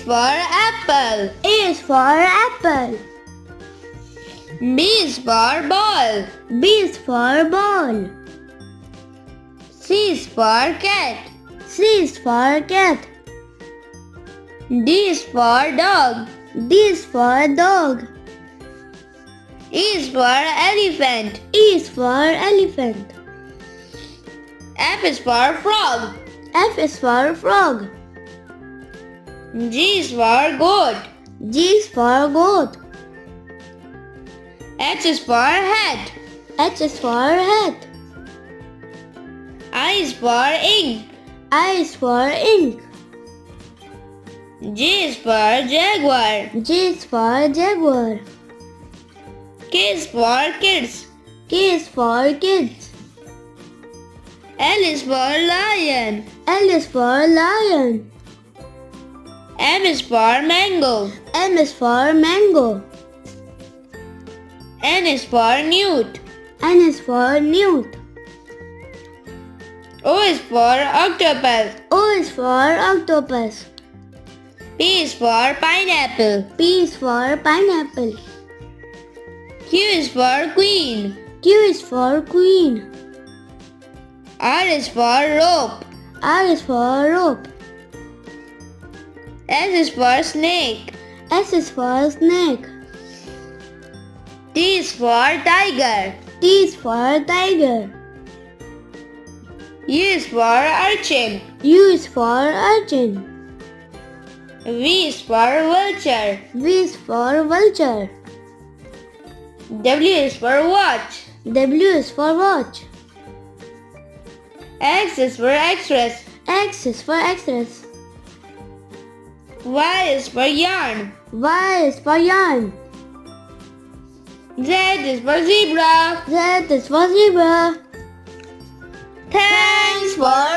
for apple. A is for apple. B is for ball. B is for ball. C is for cat. C is for cat. D is for dog. D is for dog. E is for elephant. E is for elephant. F is for frog. F is for frog. G is for goat. G is for goat. H is for hat. H is for hat. I is for ink. I is for ink. J is for jaguar. J is for jaguar. K is for kids. K is for kids. L is for lion. L is for lion. M is for mango. M is for mango. N is for newt. N is for newt. O is for octopus. O is for octopus. P is for pineapple. P is for pineapple. Q is for queen. Q is for queen. R is for rope. R is for rope. S is for snake. S is for snake. T is for tiger. T is for tiger. U is for urchin. U is for urchin. V is for vulture. V is for vulture. W is for watch. W is for watch. X is for extras. X is for extras. Y is for yarn. Y is for yarn. Z is for zebra. Z is for zebra. Thanks for